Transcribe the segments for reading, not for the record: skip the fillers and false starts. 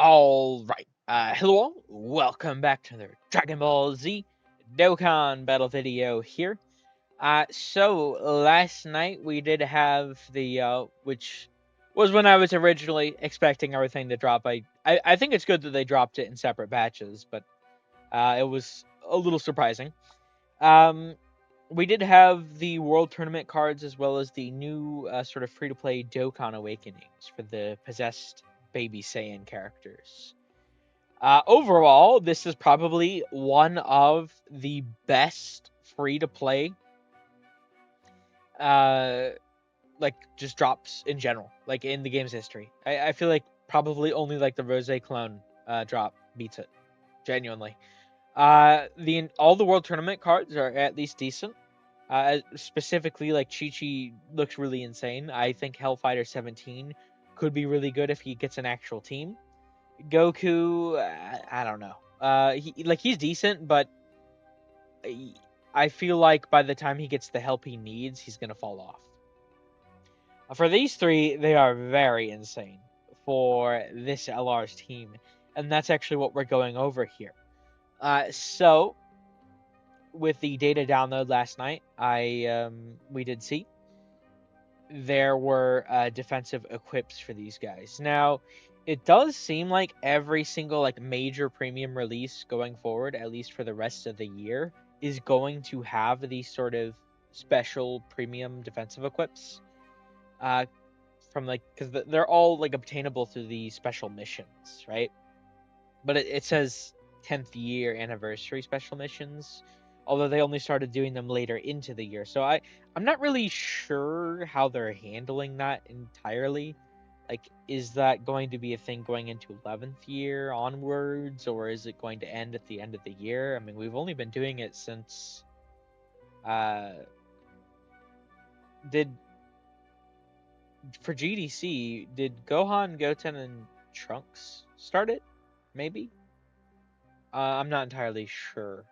All right. Hello all. Welcome back to another Dragon Ball Z Dokkan battle video here. So last night we did have the which was when I was originally expecting everything to drop. I think it's good that they dropped it in separate batches, but it was a little surprising. Um, we did have the World Tournament cards as well as the new sort of free to play Dokkan Awakenings for the possessed Baby Saiyan characters. Overall, this is probably one of the best free to play, uh, like just drops in general, like in the game's history. I feel like probably only like the Rose clone drop beats it, genuinely. The all the World Tournament cards are at least decent. Specifically, like Chi Chi looks really insane. I think Hellfighter 17 could be really good if he gets an actual team. Goku, I don't know. He's decent, but I feel like by the time he gets the help he needs, he's gonna fall off. For these three, they are very insane for this LR's team, and that's actually what we're going over here. So with the data download last night, we did see there were defensive equips for these guys. Now, it does seem like every single like major premium release going forward, at least for the rest of the year, is going to have these sort of special premium defensive equips. From like because they're all like obtainable through the special missions, right? But it says 10th year anniversary special missions, although they only started doing them later into the year. So I'm not really sure how they're handling that entirely. Like, is that going to be a thing going into 11th year onwards, or is it going to end at the end of the year? I mean, we've only been doing it since uh did for GDC, did Gohan, Goten, and Trunks start it? Maybe? I'm not entirely sure.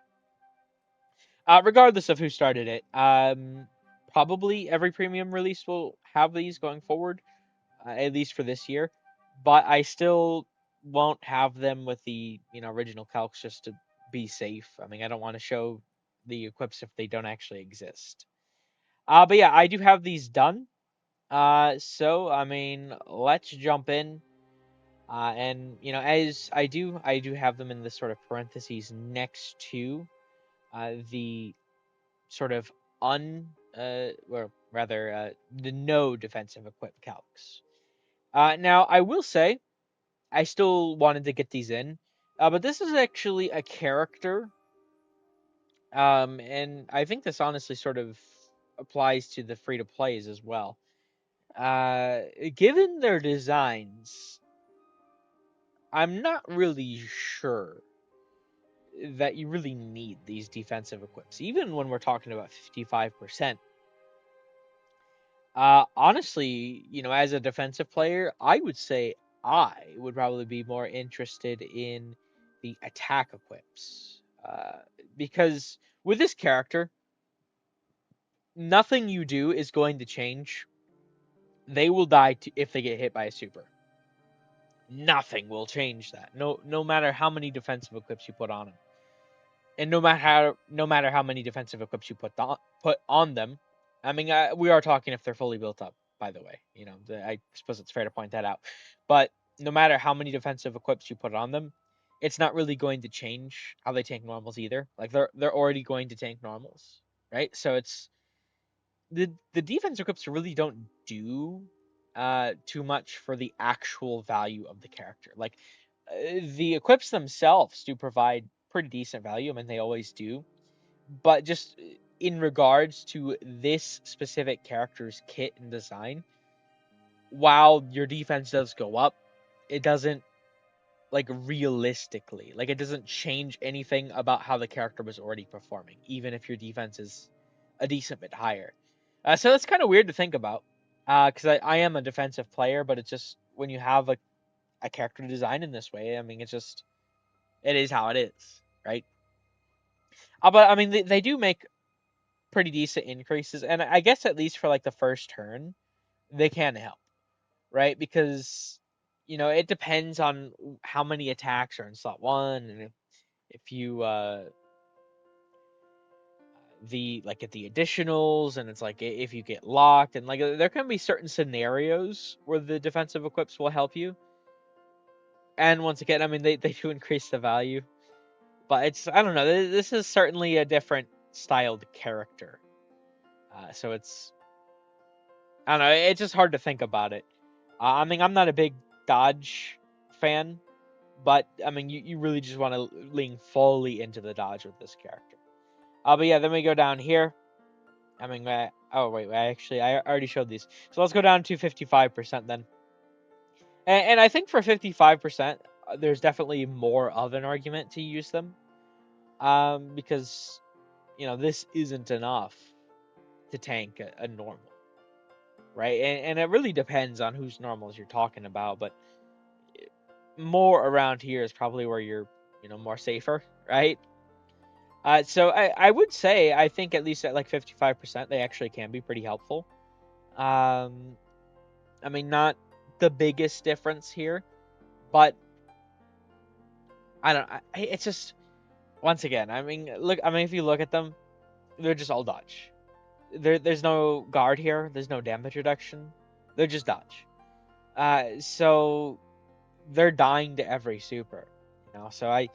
Regardless of who started it, probably every premium release will have these going forward, at least for this year. But I still won't have them with the original calcs just to be safe. I mean, I don't want to show the equips if they don't actually exist. But yeah, I do have these done. So I mean, let's jump in. And as I do have them in this sort of parentheses next to the sort of or rather, the no defensive equip calcs. Now, I will say, I still wanted to get these in, but this is actually a character, and I think this honestly sort of applies to the free to plays as well. Given their designs, I'm not really sure that you really need these defensive equips, even when we're talking about 55%. Honestly, as a defensive player, I would say I would probably be more interested in the attack equips. Because with this character, nothing you do is going to change. They will die if they get hit by a super. Nothing will change that. No matter how many defensive equips you put on them, and no matter how many defensive equips you put on them. I mean, we are talking if they're fully built up. By the way, I suppose it's fair to point that out. But no matter how many defensive equips you put on them, it's not really going to change how they tank normals either. Like they're already going to tank normals, right? So it's the defense equips really don't do too much for the actual value of the character. Like the equips themselves do provide pretty decent value. I mean, they always do. But just in regards to this specific character's kit and design, while your defense does go up, it doesn't, like, realistically, like, it doesn't change anything about how the character was already performing, even if your defense is a decent bit higher. So that's kind of weird to think about, because I am a defensive player, but it's just when you have a character design in this way, I mean, it is how it is, right? But I mean, they do make pretty decent increases, and I guess at least for like the first turn, they can help, right? Because it depends on how many attacks are in slot 1, and if you get the additionals, and it's like if you get locked, and like there can be certain scenarios where the defensive equips will help you. And once again, I mean they do increase the value, but I don't know. This is certainly a different styled character, so I don't know. It's just hard to think about it. I mean, I'm not a big dodge fan, but I mean, you really just want to lean fully into the dodge with this character. But yeah, then we go down here. I mean, oh wait, I already showed these. So let's go down to 55% then. And I think for 55%, there's definitely more of an argument to use them. Because this isn't enough to tank a normal, right? And it really depends on whose normals you're talking about, but more around here is probably where you're more safer, right? So I would say I think at least at like 55% they actually can be pretty helpful. I mean, not the biggest difference here, but I don't. It's just once again. I mean, look. I mean, if you look at them, they're just all dodge. There's no guard here. There's no damage reduction. They're just dodge. So they're dying to every super. So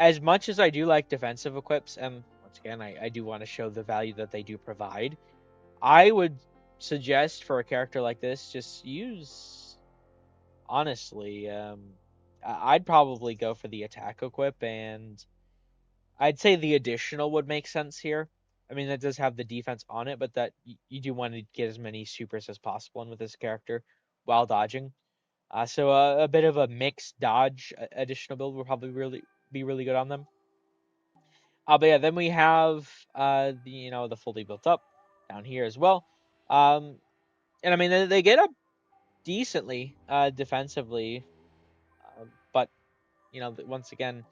as much as I do like defensive equips, and once again, I do want to show the value that they do provide, I would suggest for a character like this, just use, honestly, I'd probably go for the attack equip, and I'd say the additional would make sense here. I mean, that does have the defense on it, but that you do want to get as many supers as possible in with this character while dodging. So a bit of a mixed dodge additional build will probably be really good on them. But yeah, then we have the fully built up down here as well. And I mean they get up decently defensively, but once again,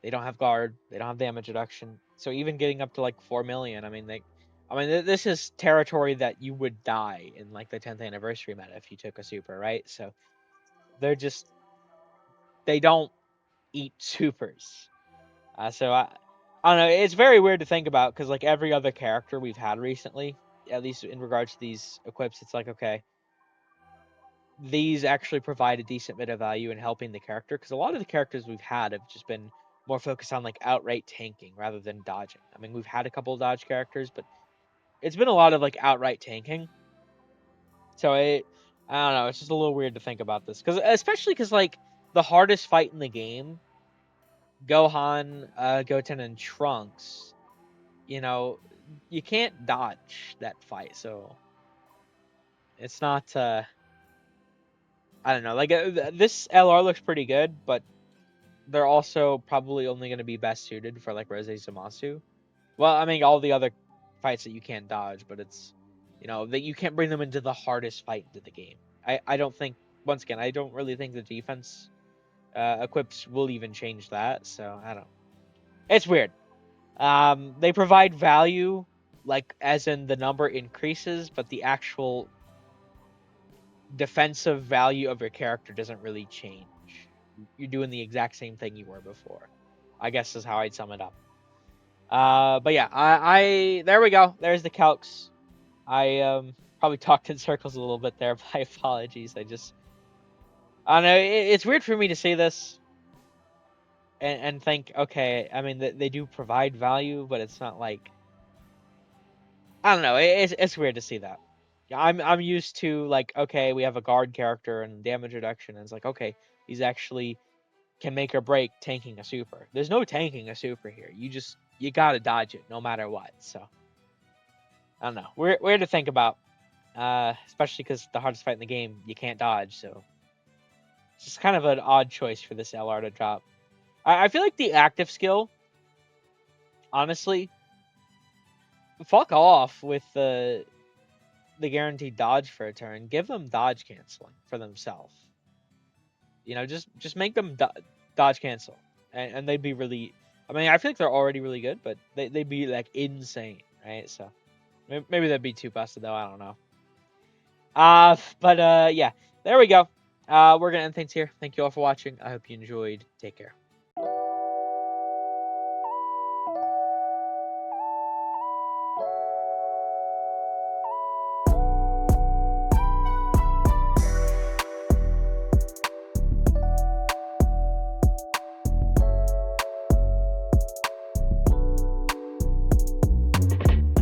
they don't have guard, they don't have damage reduction. So even getting up to like 4 million, I mean this is territory that you would die in like the 10th anniversary meta if you took a super, right? So they don't eat supers. So I don't know. It's very weird to think about because like every other character we've had recently, at least in regards to these equips, it's like okay, these actually provide a decent bit of value in helping the character because a lot of the characters we've had have just been more focused on like outright tanking rather than dodging. I mean, we've had a couple of dodge characters, but it's been a lot of like outright tanking. So I don't know. It's just a little weird to think about this especially because like the hardest fight in the game, Gohan, Goten, and Trunks, you can't dodge that fight, so it's not. I don't know. Like this LR looks pretty good, but they're also probably only going to be best suited for like Rose Zamasu. Well, I mean all the other fights that you can't dodge, but it's that you can't bring them into the hardest fight into the game. I don't think once again I don't really think the defense equips will even change that. So I don't. It's weird. They provide value, like as in the number increases, but the actual defensive value of your character doesn't really change. You're doing the exact same thing you were before, I guess is how I'd sum it up. But yeah, I there we go. There's the calcs. I probably talked in circles a little bit there. My apologies. I don't know. It's weird for me to say this and think, okay, I mean they do provide value, but it's not like I don't know. It's weird to see that. Yeah, I'm used to like okay, we have a guard character and damage reduction, and it's like okay, these actually can make or break tanking a super. There's no tanking a super here. You gotta dodge it no matter what. So I don't know. Weird to think about, especially because the hardest fight in the game you can't dodge. So it's just kind of an odd choice for this LR to drop. I feel like the active skill, honestly, fuck off with the guaranteed dodge for a turn. Give them dodge canceling for themselves. Just make them dodge cancel, and they'd be really. I mean, I feel like they're already really good, but they'd be like insane, right? So maybe that'd be too busted though. I don't know. But yeah, there we go. We're gonna end things here. Thank you all for watching. I hope you enjoyed. Take care.